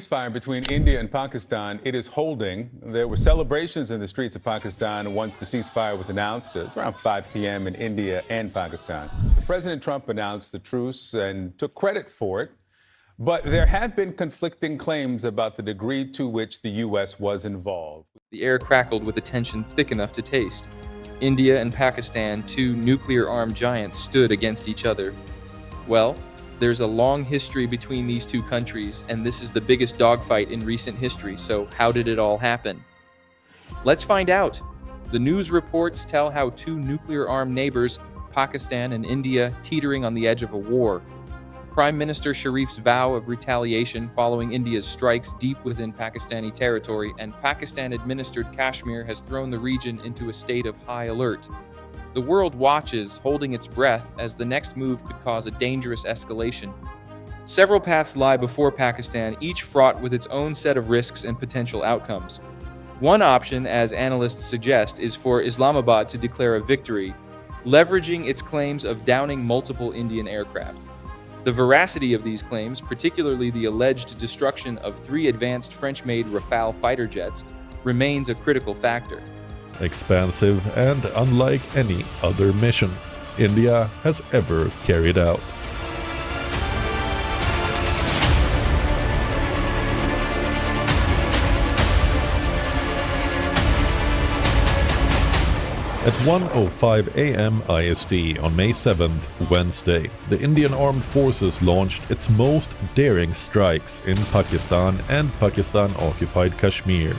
Ceasefire between India and Pakistan, it is holding. There were celebrations in the streets of Pakistan once the ceasefire was announced. It was around 5 p.m. in India and Pakistan. So President Trump announced the truce and took credit for it. But there have been conflicting claims about the degree to which the U.S. was involved. The air crackled with a tension thick enough to taste. India and Pakistan, two nuclear-armed giants, stood against each other. Well, there's a long history between these two countries, and this is the biggest dogfight in recent history, so how did it all happen? Let's find out. The news reports tell how two nuclear-armed neighbors, Pakistan and India, teetering on the edge of a war. Prime Minister Sharif's vow of retaliation following India's strikes deep within Pakistani territory, and Pakistan-administered Kashmir has thrown the region into a state of high alert. The world watches, holding its breath, as the next move could cause a dangerous escalation. Several paths lie before Pakistan, each fraught with its own set of risks and potential outcomes. One option, as analysts suggest, is for Islamabad to declare a victory, leveraging its claims of downing multiple Indian aircraft. The veracity of these claims, particularly the alleged destruction of 3 advanced French-made Rafale fighter jets, remains a critical factor. Expansive and unlike any other mission India has ever carried out. At 1:05 a.m. IST on May 7th, Wednesday, the Indian Armed Forces launched its most daring strikes in Pakistan and Pakistan-occupied Kashmir.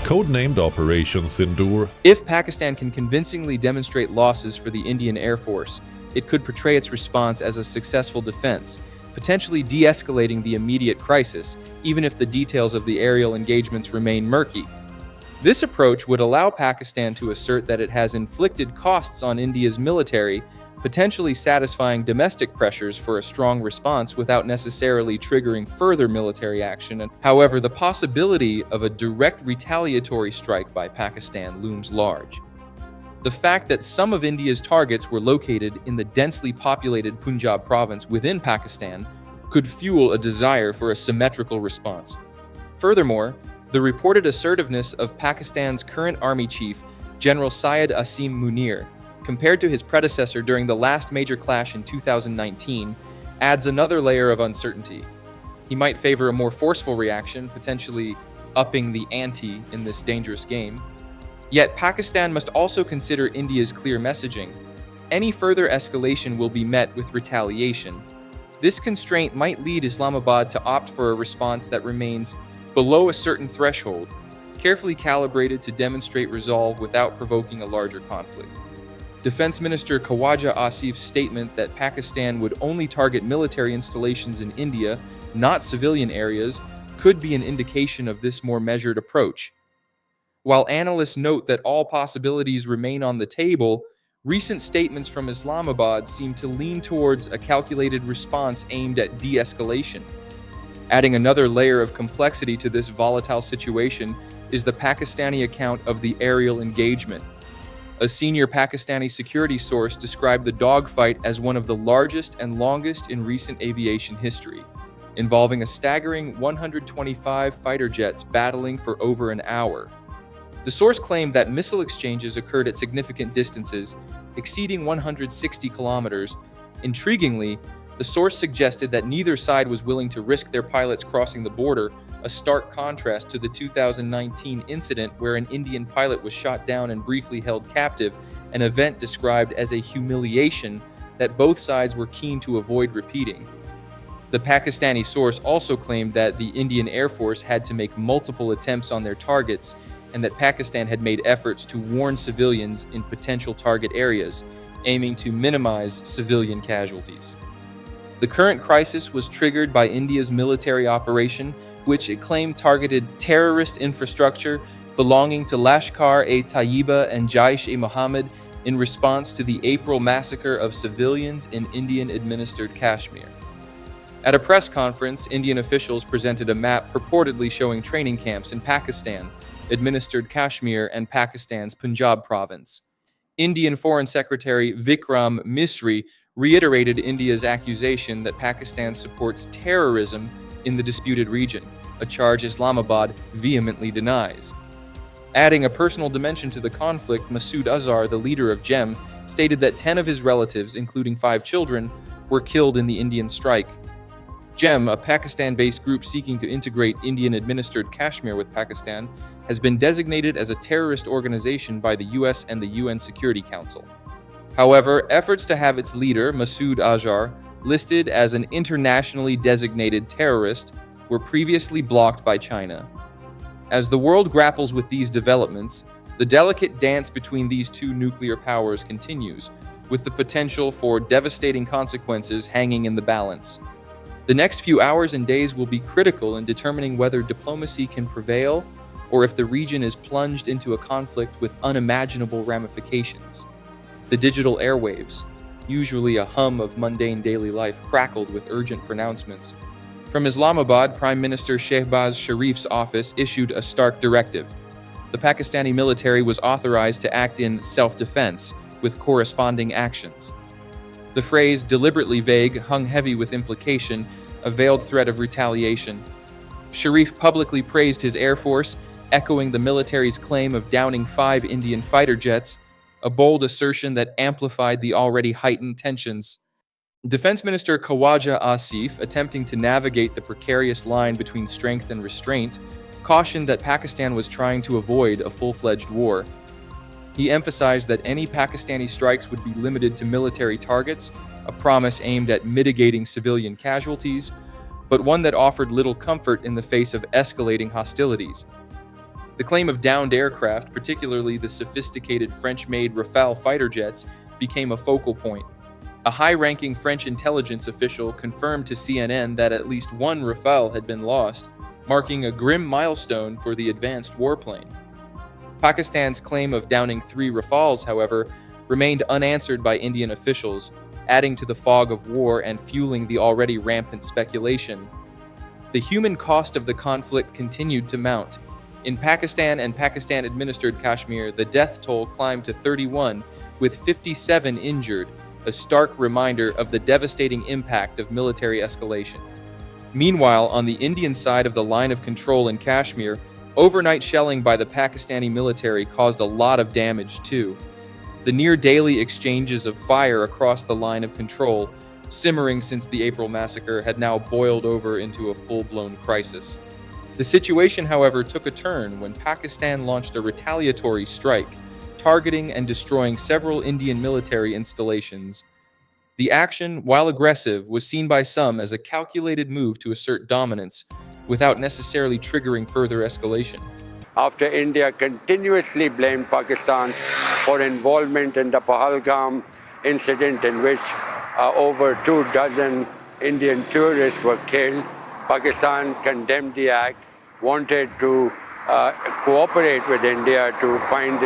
Codenamed Operation Sindoor. If Pakistan can convincingly demonstrate losses for the Indian Air Force, it could portray its response as a successful defense, potentially de-escalating the immediate crisis, even if the details of the aerial engagements remain murky. This approach would allow Pakistan to assert that it has inflicted costs on India's military, potentially satisfying domestic pressures for a strong response without necessarily triggering further military action. However, the possibility of a direct retaliatory strike by Pakistan looms large. The fact that some of India's targets were located in the densely populated Punjab province within Pakistan could fuel a desire for a symmetrical response. Furthermore, the reported assertiveness of Pakistan's current army chief, General Syed Asim Munir, compared to his predecessor during the last major clash in 2019, adds another layer of uncertainty. He might favor a more forceful reaction, potentially upping the ante in this dangerous game. Yet Pakistan must also consider India's clear messaging. Any further escalation will be met with retaliation. This constraint might lead Islamabad to opt for a response that remains below a certain threshold, carefully calibrated to demonstrate resolve without provoking a larger conflict. Defense Minister Khawaja Asif's statement that Pakistan would only target military installations in India, not civilian areas, could be an indication of this more measured approach. While analysts note that all possibilities remain on the table, recent statements from Islamabad seem to lean towards a calculated response aimed at de-escalation. Adding another layer of complexity to this volatile situation is the Pakistani account of the aerial engagement. A senior Pakistani security source described the dogfight as one of the largest and longest in recent aviation history, involving a staggering 125 fighter jets battling for over an hour. The source claimed that missile exchanges occurred at significant distances, exceeding 160 kilometers. Intriguingly, the source suggested that neither side was willing to risk their pilots crossing the border, a stark contrast to the 2019 incident where an Indian pilot was shot down and briefly held captive, an event described as a humiliation that both sides were keen to avoid repeating. The Pakistani source also claimed that the Indian Air Force had to make multiple attempts on their targets, and that Pakistan had made efforts to warn civilians in potential target areas, aiming to minimize civilian casualties. The current crisis was triggered by India's military operation, which it claimed targeted terrorist infrastructure belonging to Lashkar-e-Taiba and Jaish-e-Mohammed in response to the April massacre of civilians in Indian-administered Kashmir. At a press conference, Indian officials presented a map purportedly showing training camps in Pakistan, administered Kashmir and Pakistan's Punjab province. Indian Foreign Secretary Vikram Misri reiterated India's accusation that Pakistan supports terrorism in the disputed region, a charge Islamabad vehemently denies. Adding a personal dimension to the conflict, Masood Azhar, the leader of GEM, stated that 10 of his relatives, including 5 children, were killed in the Indian strike. GEM, a Pakistan-based group seeking to integrate Indian-administered Kashmir with Pakistan, has been designated as a terrorist organization by the US and the UN Security Council. However, efforts to have its leader, Masood Azhar, listed as an internationally designated terrorist were previously blocked by China. As the world grapples with these developments, the delicate dance between these two nuclear powers continues, with the potential for devastating consequences hanging in the balance. The next few hours and days will be critical in determining whether diplomacy can prevail or if the region is plunged into a conflict with unimaginable ramifications. The digital airwaves, usually a hum of mundane daily life, crackled with urgent pronouncements. From Islamabad, Prime Minister Shehbaz Sharif's office issued a stark directive. The Pakistani military was authorized to act in self-defense with corresponding actions. The phrase, deliberately vague, hung heavy with implication, a veiled threat of retaliation. Sharif publicly praised his air force, echoing the military's claim of downing 5 Indian fighter jets, a bold assertion that amplified the already heightened tensions. Defense Minister Khawaja Asif, attempting to navigate the precarious line between strength and restraint, cautioned that Pakistan was trying to avoid a full-fledged war. He emphasized that any Pakistani strikes would be limited to military targets, a promise aimed at mitigating civilian casualties, but one that offered little comfort in the face of escalating hostilities. The claim of downed aircraft, particularly the sophisticated French-made Rafale fighter jets, became a focal point. A high-ranking French intelligence official confirmed to CNN that at least 1 Rafale had been lost, marking a grim milestone for the advanced warplane. Pakistan's claim of downing 3 Rafales, however, remained unanswered by Indian officials, adding to the fog of war and fueling the already rampant speculation. The human cost of the conflict continued to mount. In Pakistan and Pakistan-administered Kashmir, the death toll climbed to 31, with 57 injured, a stark reminder of the devastating impact of military escalation. Meanwhile, on the Indian side of the line of control in Kashmir, overnight shelling by the Pakistani military caused a lot of damage too. The near-daily exchanges of fire across the line of control, simmering since the April massacre, had now boiled over into a full-blown crisis. The situation, however, took a turn when Pakistan launched a retaliatory strike, targeting and destroying several Indian military installations. The action, while aggressive, was seen by some as a calculated move to assert dominance, without necessarily triggering further escalation. After India continuously blamed Pakistan for involvement in the Pahalgam incident in which over 24 Indian tourists were killed, Pakistan condemned the act, wanted to cooperate with India to find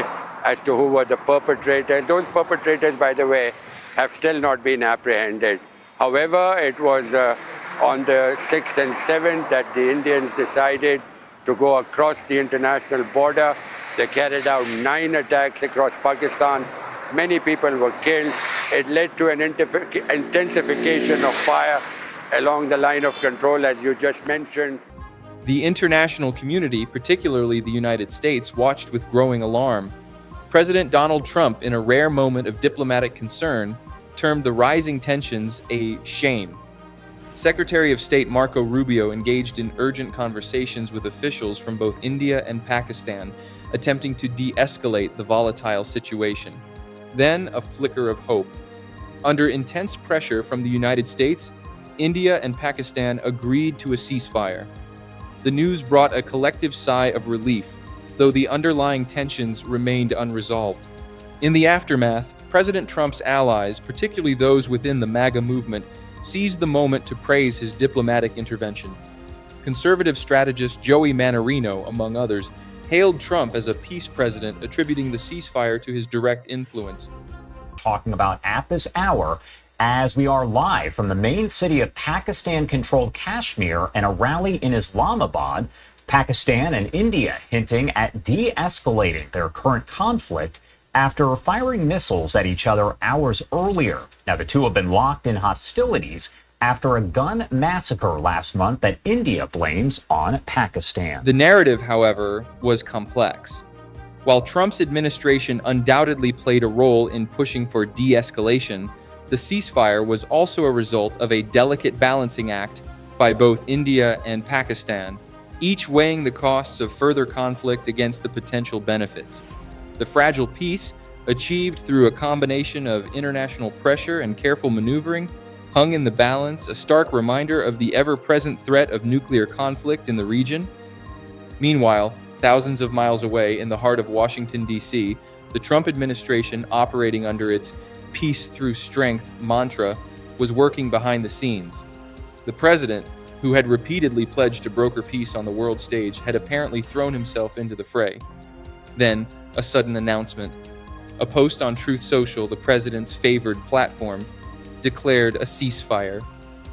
as to who were the perpetrators. Those perpetrators, by the way, have still not been apprehended. However, it was on the 6th and 7th that the Indians decided to go across the international border. They carried out 9 attacks across Pakistan. Many people were killed. It led to an intensification of fire along the line of control, as you just mentioned. The international community, particularly the United States, watched with growing alarm. President Donald Trump, in a rare moment of diplomatic concern, termed the rising tensions a shame. Secretary of State Marco Rubio engaged in urgent conversations with officials from both India and Pakistan, attempting to de-escalate the volatile situation. Then, a flicker of hope. Under intense pressure from the United States, India and Pakistan agreed to a ceasefire. The news brought a collective sigh of relief, though the underlying tensions remained unresolved. In the aftermath, President Trump's allies, particularly those within the MAGA movement, seized the moment to praise his diplomatic intervention. Conservative strategist Joey Manarino, among others, hailed Trump as a peace president, attributing the ceasefire to his direct influence. Talking about at this hour, as we are live from the main city of Pakistan-controlled Kashmir and a rally in Islamabad, Pakistan and India hinting at de-escalating their current conflict after firing missiles at each other hours earlier. Now, the two have been locked in hostilities after a gun massacre last month that India blames on Pakistan. The narrative, however, was complex. While Trump's administration undoubtedly played a role in pushing for de-escalation, the ceasefire was also a result of a delicate balancing act by both India and Pakistan, each weighing the costs of further conflict against the potential benefits. The fragile peace, achieved through a combination of international pressure and careful maneuvering, hung in the balance, a stark reminder of the ever-present threat of nuclear conflict in the region. Meanwhile, thousands of miles away in the heart of Washington, D.C., the Trump administration, operating under its peace through strength mantra, was working behind the scenes. The president, who had repeatedly pledged to broker peace on the world stage, had apparently thrown himself into the fray. Then, a sudden announcement. A post on Truth Social, the president's favored platform, declared a ceasefire.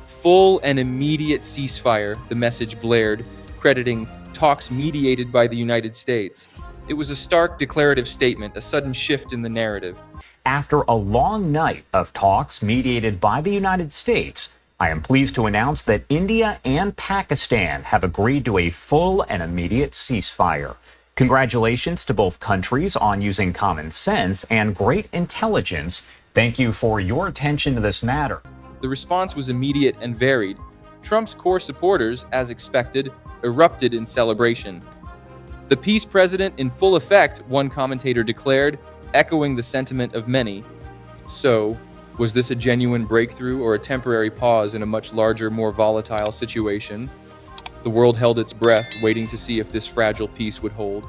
Full and immediate ceasefire, the message blared, crediting talks mediated by the United States. It was a stark declarative statement, a sudden shift in the narrative. After a long night of talks mediated by the United States, I am pleased to announce that India and Pakistan have agreed to a full and immediate ceasefire. Congratulations to both countries on using common sense and great intelligence. Thank you for your attention to this matter. The response was immediate and varied. Trump's core supporters, as expected, erupted in celebration. The peace president in full effect, one commentator declared, echoing the sentiment of many. So, was this a genuine breakthrough or a temporary pause in a much larger, more volatile situation? The world held its breath, waiting to see if this fragile peace would hold.